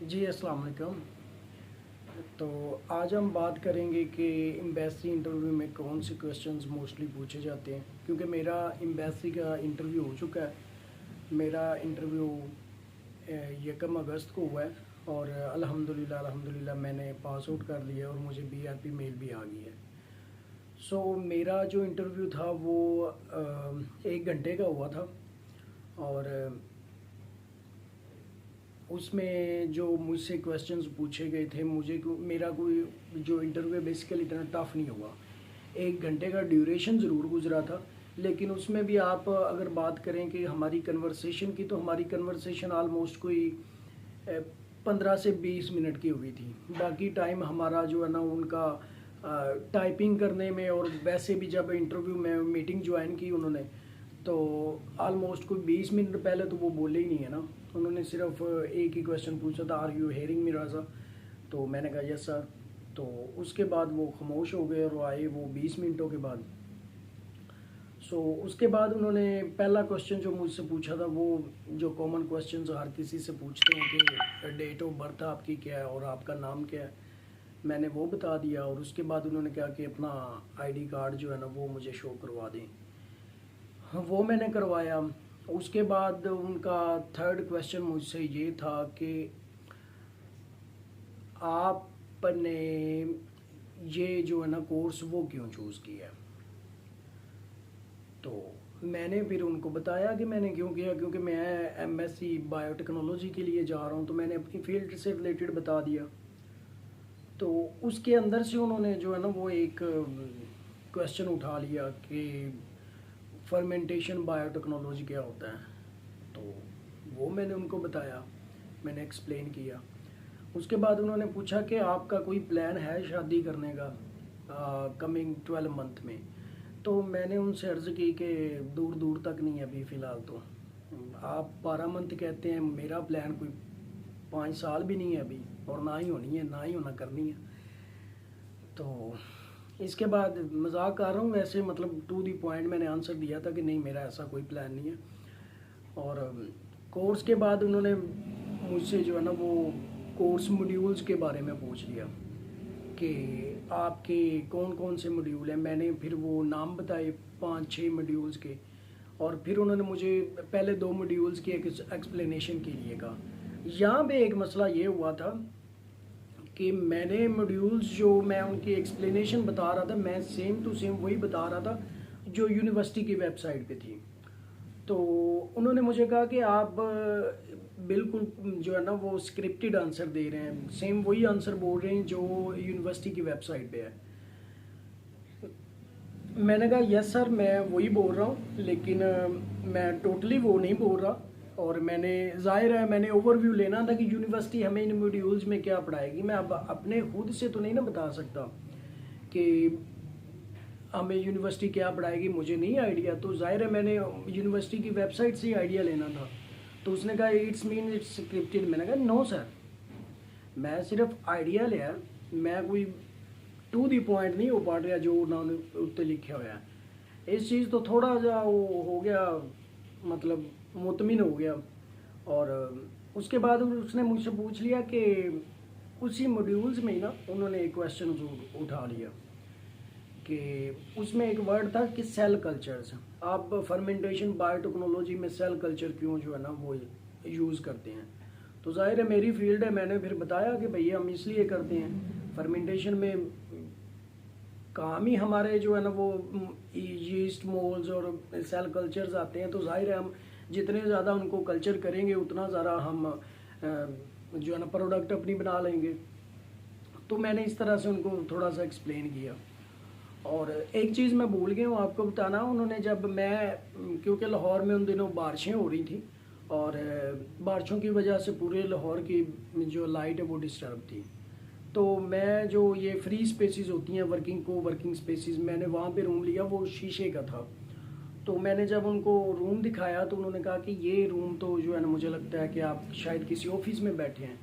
जी अस्सलाम वालेकुम। तो आज हम बात करेंगे कि एम्बेसी इंटरव्यू में कौन से क्वेश्चंस मोस्टली पूछे जाते हैं, क्योंकि मेरा एम्बेसी का इंटरव्यू हो चुका है। मेरा इंटरव्यू 1 अगस्त को हुआ है और अल्हम्दुलिल्लाह मैंने पास आउट कर लिया और मुझे बीआरपी मेल भी आ गई है। मेरा जो इंटरव्यू था वो 1 घंटे का हुआ था और उसमें जो मुझसे क्वेश्चंस पूछे गए थे, मेरा कोई जो इंटरव्यू बेसिकली इतना टफ नहीं हुआ। 1 घंटे का ड्यूरेशन ज़रूर गुजरा था, लेकिन उसमें भी आप अगर बात करें कि हमारी कन्वर्सेशन की, तो हमारी कन्वर्सेशन आलमोस्ट कोई 15 से 20 मिनट की हुई थी। बाकी टाइम हमारा जो है ना उनका टाइपिंग करने में, और वैसे भी जब इंटरव्यू में मीटिंग ज्वाइन की उन्होंने, तो ऑलमोस्ट कोई 20 मिनट पहले तो वो बोले ही नहीं है ना। उन्होंने सिर्फ एक ही क्वेश्चन पूछा था, आर यू हेयरिंग मी राजा? तो मैंने कहा यस सर। तो उसके बाद वो खामोश हो गए और वो आए वो 20 मिनटों के बाद। उसके बाद उन्होंने पहला क्वेश्चन जो मुझसे पूछा था, वो जो कॉमन क्वेश्चंस हर किसी से पूछते हैं कि डेट ऑफ बर्थ आपकी क्या है और आपका नाम क्या है, मैंने वो बता दिया। और उसके बाद उन्होंने कहा कि अपना आईडी कार्ड जो है ना वो मुझे शो करवा दें। हाँ, वो मैंने करवाया। उसके बाद उनका थर्ड क्वेश्चन मुझसे ये था कि आपने ये जो है ना कोर्स वो क्यों चूज़ किया? तो मैंने फिर उनको बताया कि मैंने क्यों किया, क्योंकि मैं एमएससी बायोटेक्नोलॉजी के लिए जा रहा हूँ। तो मैंने अपनी फील्ड से रिलेटेड बता दिया। तो उसके अंदर से उन्होंने जो है ना वो एक क्वेश्चन उठा लिया कि फर्मेंटेशन बायोटेक्नोलॉजी क्या होता है। तो वो मैंने उनको बताया, मैंने एक्सप्लेन किया। उसके बाद उन्होंने पूछा कि आपका कोई प्लान है शादी करने का कमिंग 12 मंथ में? तो मैंने उनसे अर्ज़ की कि दूर दूर तक नहीं है अभी फ़िलहाल। तो आप 12 मंथ कहते हैं, मेरा प्लान कोई 5 साल भी नहीं है अभी, और ना ही होनी है, ना ही होना करनी है। तो इसके बाद मजाक कर रहा हूँ वैसे, मतलब टू दी पॉइंट मैंने आंसर दिया था कि नहीं, मेरा ऐसा कोई प्लान नहीं है। और कोर्स के बाद उन्होंने मुझसे जो है ना वो कोर्स मॉड्यूल्स के बारे में पूछ लिया कि आपके कौन कौन से मॉड्यूल हैं। मैंने फिर वो नाम बताए 5-6 मॉड्यूल्स के। और फिर उन्होंने मुझे पहले 2 मॉड्यूल्स की एक एक्सप्लेनेशन के लिए कहा। यहाँ पे एक मसला ये हुआ था कि मैंने मॉड्यूल्स जो मैं उनकी एक्सप्लेनेशन बता रहा था, मैं सेम टू सेम वही बता रहा था जो यूनिवर्सिटी की वेबसाइट पे थी। तो उन्होंने मुझे कहा कि आप बिल्कुल जो है ना वो स्क्रिप्टेड आंसर दे रहे हैं, सेम वही आंसर बोल रहे हैं जो यूनिवर्सिटी की वेबसाइट पे है। मैंने कहा यस सर, मैं वही बोल रहा हूँ, लेकिन मैं टोटली वो नहीं बोल रहा। और मैंने ज़ाहिर है मैंने ओवरव्यू लेना था कि यूनिवर्सिटी हमें इन मॉड्यूल्स में क्या पढ़ाएगी। मैं अब अपने खुद से तो नहीं ना बता सकता कि हमें यूनिवर्सिटी क्या पढ़ाएगी, मुझे नहीं आइडिया। तो जाहिर है मैंने यूनिवर्सिटी की वेबसाइट से ही आइडिया लेना था। तो उसने कहा इट्स स्क्रिप्टेड। मैंने कहा नो सर, मैं सिर्फ आइडिया लिया, मैं कोई टू दी पॉइंट नहीं हो पा रहा जो उन्होंने उत्ते लिखा हुआ है। इस चीज़ तो थोड़ा जा वो हो गया, मतलब मुतमिन हो गया। और उसके बाद उसने मुझसे पूछ लिया कि उसी मॉड्यूल्स में ही ना उन्होंने एक क्वेश्चन उठा लिया कि उसमें एक वर्ड था कि सेल कल्चर्स। आप फर्मेंटेशन बायोटेक्नोलॉजी में सेल कल्चर क्यों जो है ना वो यूज़ करते हैं? तो जाहिर है मेरी फील्ड है, मैंने फिर बताया कि भैया हम इसलिए करते हैं, फर्मेंटेशन में काम ही हमारे जो है ना वो यीस्ट मोल्स और सेल कल्चर्स आते हैं। तो जाहिर है हम जितने ज़्यादा उनको कल्चर करेंगे उतना ज़्यादा हम जो है ना प्रोडक्ट अपनी बना लेंगे। तो मैंने इस तरह से उनको थोड़ा सा एक्सप्लेन किया। और एक चीज़ मैं भूल गया हूँ आपको बताना, उन्होंने जब मैं, क्योंकि लाहौर में उन दिनों बारिशें हो रही थी और बारिशों की वजह से पूरे लाहौर की जो लाइट है वो डिस्टर्ब थी। तो मैं जो ये फ्री स्पेसिस होती हैं, वर्किंग को वर्किंग स्पेसिस, मैंने वहाँ पे रूम लिया, वो शीशे का था। तो मैंने जब उनको रूम दिखाया तो उन्होंने कहा कि ये रूम तो जो है ना मुझे लगता है कि आप शायद किसी ऑफिस में बैठे हैं।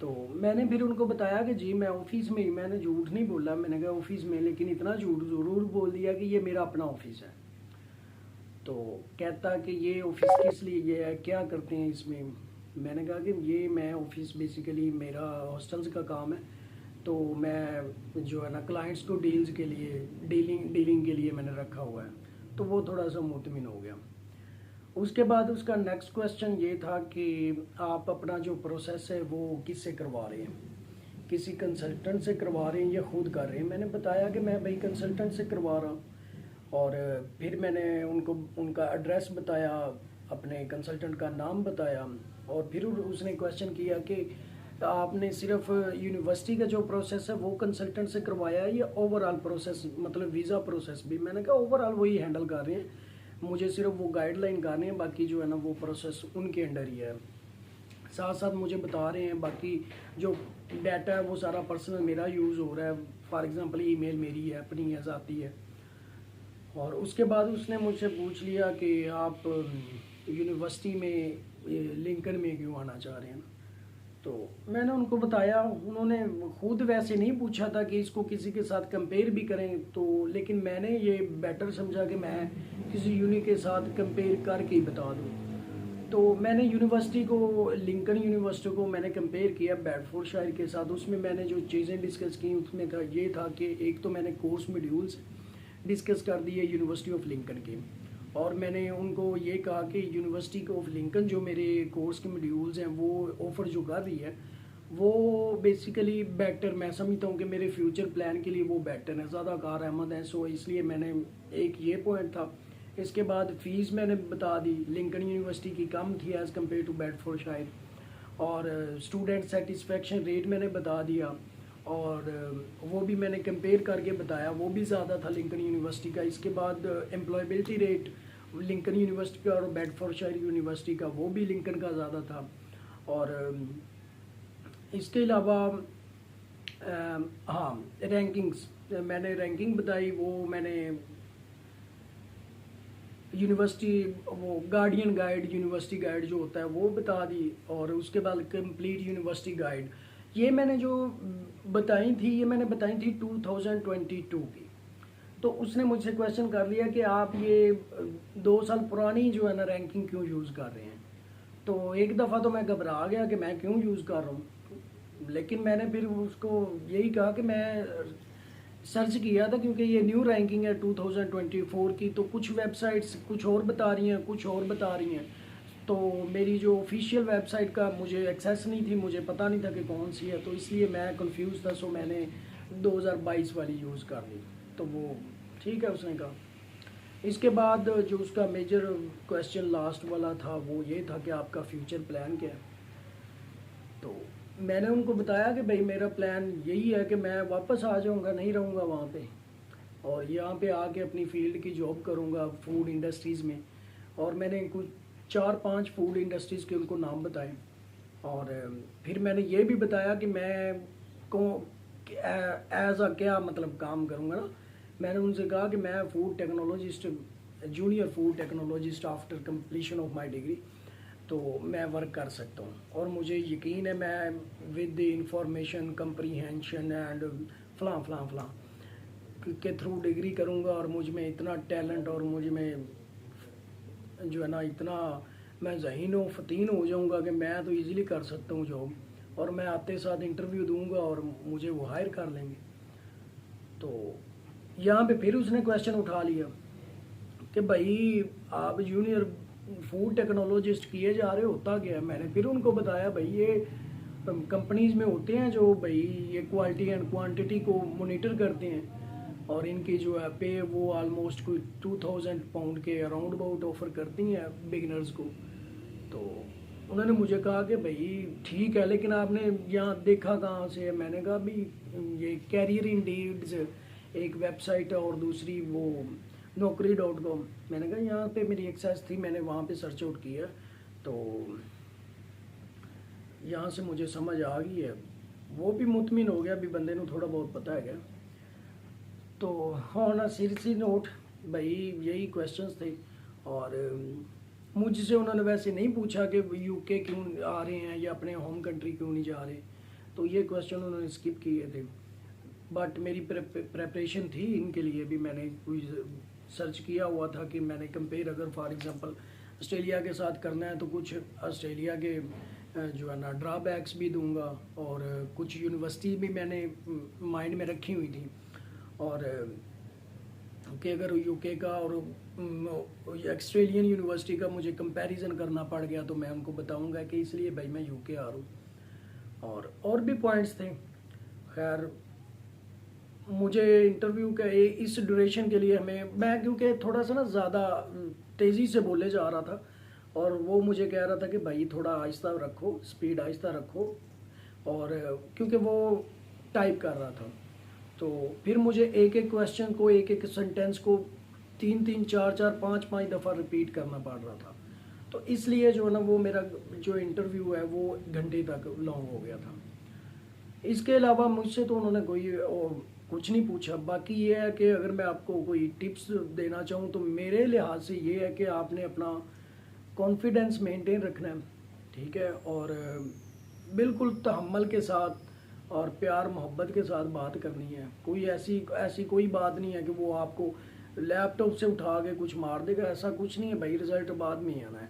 तो मैंने फिर उनको बताया कि जी मैं ऑफिस में ही, मैंने झूठ नहीं बोला, मैंने कहा ऑफिस में, लेकिन इतना झूठ ज़रूर बोल दिया कि ये मेरा अपना ऑफिस है। तो कहता कि ये ऑफिस किस लिए ये है, क्या करते हैं इसमें? मैंने कहा कि ये मैं ऑफिस बेसिकली मेरा हॉस्टल्स का काम है, तो मैं जो है ना क्लाइंट्स को डीलिंग के लिए मैंने रखा हुआ है। तो वो थोड़ा सा मुतमिन हो गया। उसके बाद उसका नेक्स्ट क्वेश्चन ये था कि आप अपना जो प्रोसेस है वो किससे करवा रहे हैं, किसी कंसल्टेंट से करवा रहे हैं या खुद कर रहे हैं। मैंने बताया कि मैं भाई कंसल्टेंट से करवा रहा हूँ, और फिर मैंने उनको उनका एड्रेस बताया, अपने कंसल्टेंट का नाम बताया, और फिर उसने क्वेश्चन किया कि आपने सिर्फ यूनिवर्सिटी का जो प्रोसेस है वो कंसल्टेंट से करवाया है या ओवरऑल प्रोसेस, मतलब वीज़ा प्रोसेस भी। मैंने कहा ओवरऑल वही हैंडल कर रहे हैं, मुझे सिर्फ वो गाइडलाइन करनी है, बाकी जो है ना वो प्रोसेस उनके अंडर ही है। साथ साथ मुझे बता रहे हैं बाकी जो डाटा है वो सारा पर्सनल मेरा यूज़ हो रहा है। फॉर एग्ज़ाम्पल ईमेल मेरी है, अपनी है, आती है। और उसके बाद उसने मुझसे पूछ लिया कि आप यूनिवर्सिटी में लिंकन में क्यों आना चाह रहे हैं। तो मैंने उनको बताया, उन्होंने खुद वैसे नहीं पूछा था कि इसको किसी के साथ कंपेयर भी करें, तो लेकिन मैंने ये बेटर समझा कि मैं किसी यूनि के साथ कंपेयर करके ही बता दूं। तो मैंने यूनिवर्सिटी को, लिंकन यूनिवर्सिटी को मैंने कंपेयर किया बेडफोर्डशायर के साथ। उसमें मैंने जो चीज़ें डिस्कस की उसमें था ये था कि एक तो मैंने कोर्स मॉड्यूल्स डिस्कस कर दिए यूनिवर्सिटी ऑफ लिंकन के, और मैंने उनको ये कहा कि यूनिवर्सिटी ऑफ लिंकन जो मेरे कोर्स के मॉड्यूल्स हैं वो ऑफ़र जो कर रही है वो बेसिकली बेटर, मैं समझता हूँ कि मेरे फ्यूचर प्लान के लिए वो बेटर है, ज़्यादा कारआमद है। सो इसलिए मैंने, एक ये पॉइंट था। इसके बाद फ़ीस मैंने बता दी, लिंकन यूनिवर्सिटी की कम थी एज़ कम्पेयर टू बेडफोर्डशायर, और स्टूडेंट सेटिस्फेक्शन रेट मैंने बता दिया, और वो भी मैंने कंपेयर करके बताया, वो भी ज़्यादा था लिंकन यूनिवर्सिटी का। इसके बाद एम्प्लॉयबिलिटी रेट लिंकन यूनिवर्सिटी का और बेडफोर्डशायर यूनिवर्सिटी का, वो भी लिंकन का ज़्यादा था। और इसके अलावा हाँ, रैंकिंग्स, मैंने रैंकिंग बताई, वो मैंने यूनिवर्सिटी, वो गार्डियन गाइड, यूनिवर्सिटी गाइड जो होता है वो बता दी, और उसके बाद कंप्लीट यूनिवर्सिटी गाइड। ये मैंने जो बताई थी, ये मैंने बताई थी 2022 की। तो उसने मुझसे क्वेश्चन कर लिया कि आप ये 2 साल पुरानी जो है ना रैंकिंग क्यों यूज़ कर रहे हैं। तो एक दफ़ा तो मैं घबरा गया कि मैं क्यों यूज़ कर रहा हूँ, लेकिन मैंने फिर उसको यही कहा कि मैं सर्च किया था, क्योंकि ये न्यू रैंकिंग है 2024 की, तो कुछ वेबसाइट्स कुछ और बता रही हैं, कुछ और बता रही हैं। तो मेरी जो ऑफिशियल वेबसाइट का मुझे एक्सेस नहीं थी, मुझे पता नहीं था कि कौन सी है, तो इसलिए मैं कंफ्यूज था। सो मैंने 2022 वाली यूज़ कर ली। तो वो ठीक है, उसने कहा। इसके बाद जो उसका मेजर क्वेश्चन लास्ट वाला था वो ये था कि आपका फ्यूचर प्लान क्या है। तो मैंने उनको बताया कि भाई मेरा प्लान यही है कि मैं वापस आ जाऊंगा, नहीं रहूंगा वहाँ पे, और यहाँ पे आके अपनी फील्ड की जॉब करूँगा फूड इंडस्ट्रीज़ में। और मैंने कुछ 4-5 फूड इंडस्ट्रीज़ के उनको नाम बताए, और फिर मैंने ये भी बताया कि मैं को एज अ क्या मतलब काम करूँगा ना। मैंने उनसे कहा कि मैं food technologist, junior food technologist after completion of my degree, तो मैं वर्क कर सकता हूँ, और मुझे यकीन है मैं विद इंफॉर्मेशन कंप्रीहेंशन एंड फलां फलां फलां के थ्रू डिग्री करूँगा, और मुझ में इतना टैलेंट और मुझ में जो है ना इतना मैं ज़हीन व फ़तीन हो जाऊँगा कि मैं तो इजीली कर सकता हूँ जॉब, और मैं आते साथ इंटरव्यू दूंगा और मुझे वो हायर कर लेंगे। तो यहाँ पे फिर उसने क्वेश्चन उठा लिया कि भाई आप जूनियर फूड टेक्नोलॉजिस्ट किए जा रहे हो, होता क्या है। मैंने फिर उनको बताया भाई ये कंपनीज में होते हैं जो भाई ये क्वालिटी एंड क्वांटिटी को मॉनिटर करते हैं, और इनकी जो है पे वो ऑलमोस्ट कोई 2000 पाउंड के अराउंड अबाउट ऑफर करती हैं बिगिनर्स को। तो उन्होंने मुझे कहा कि भाई ठीक है, लेकिन आपने यहाँ देखा कहाँ से है। मैंने कहा भी ये कैरियर इंडीड्स एक वेबसाइट है, और दूसरी वो naukri.com। मैंने कहा यहाँ पे मेरी एक्सेस थी, मैंने वहाँ पे सर्च आउट किया, तो यहाँ से मुझे समझ आ गई है। वो भी मुतमिन हो गया, अभी बंदे को थोड़ा बहुत पता है क्या। तो हाँ ना, सीरियसली नोट भाई यही क्वेश्चंस थे, और मुझसे उन्होंने वैसे नहीं पूछा कि यूके क्यों आ रहे हैं या अपने होम कंट्री क्यों नहीं जा रहे, तो ये क्वेश्चन उन्होंने स्किप किए थे। बट मेरी प्रेपरेशन थी इनके लिए भी, मैंने कोई सर्च किया हुआ था कि मैंने कंपेयर, अगर फॉर एग्जांपल ऑस्ट्रेलिया के साथ करना है तो कुछ ऑस्ट्रेलिया के जो है ना ड्रॉबैक्स भी दूंगा, और कुछ यूनिवर्सिटी भी मैंने माइंड में रखी हुई थी, और कि अगर यूके का और ऑस्ट्रेलियन यूनिवर्सिटी का मुझे कंपैरिजन करना पड़ गया तो मैं उनको बताऊंगा कि इसलिए भाई मैं यूके आ रहा हूँ। और भी पॉइंट्स थे। खैर मुझे इंटरव्यू के इस ड्यूरेशन के लिए मैं क्योंकि थोड़ा सा ना ज़्यादा तेज़ी से बोले जा रहा था, और वो मुझे कह रहा था कि भाई थोड़ा आहिस्ता रखो, स्पीड आहिस्ता रखो, और क्योंकि वो टाइप कर रहा था तो फिर मुझे एक एक क्वेश्चन को, एक एक सेंटेंस को 3-3, 4-4, 5-5 दफ़ा रिपीट करना पड़ रहा था। तो इसलिए जो है ना वो मेरा जो इंटरव्यू है वो घंटे तक लॉन्ग हो गया था। इसके अलावा मुझसे तो उन्होंने कोई कुछ नहीं पूछा। बाकी ये है कि अगर मैं आपको कोई टिप्स देना चाहूँ तो मेरे लिहाज से ये है कि आपने अपना कॉन्फिडेंस मेंटेन रखना है, ठीक है, और बिल्कुल तहम्मुल के साथ और प्यार मोहब्बत के साथ बात करनी है। कोई ऐसी कोई बात नहीं है कि वो आपको लैपटॉप से उठा के कुछ मार देगा, ऐसा कुछ नहीं है भाई। रिज़ल्ट बाद में ही आना है।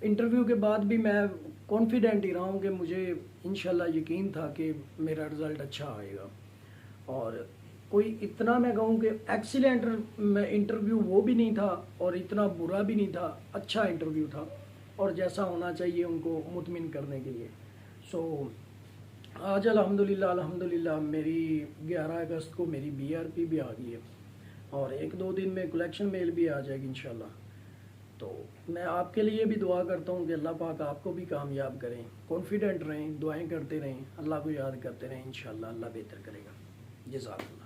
इंटरव्यू के बाद भी मैं कॉन्फिडेंट ही रहा हूँ कि मुझे इंशाल्लाह यकीन था कि मेरा रिज़ल्ट अच्छा आएगा। और कोई इतना मैं कहूँ कि एक्सीलेंट इंटरव्यू वो भी नहीं था और इतना बुरा भी नहीं था, अच्छा इंटरव्यू था, और जैसा होना चाहिए उनको मुतमिन करने के लिए। सो आज अल्हम्दुलिल्लाह मेरी 11 अगस्त को मेरी BRP भी आ गई है, और 1-2 दिन में कलेक्शन मेल भी आ जाएगी इंशाल्लाह। तो मैं आपके लिए भी दुआ करता हूँ कि अल्लाह पाक आपको भी कामयाब करें। कॉन्फिडेंट रहें, दुआएं करते रहें, अल्लाह को याद करते रहें, इंशाल्लाह अल्लाह बेहतर करेगा। जज़ाकल्लाह।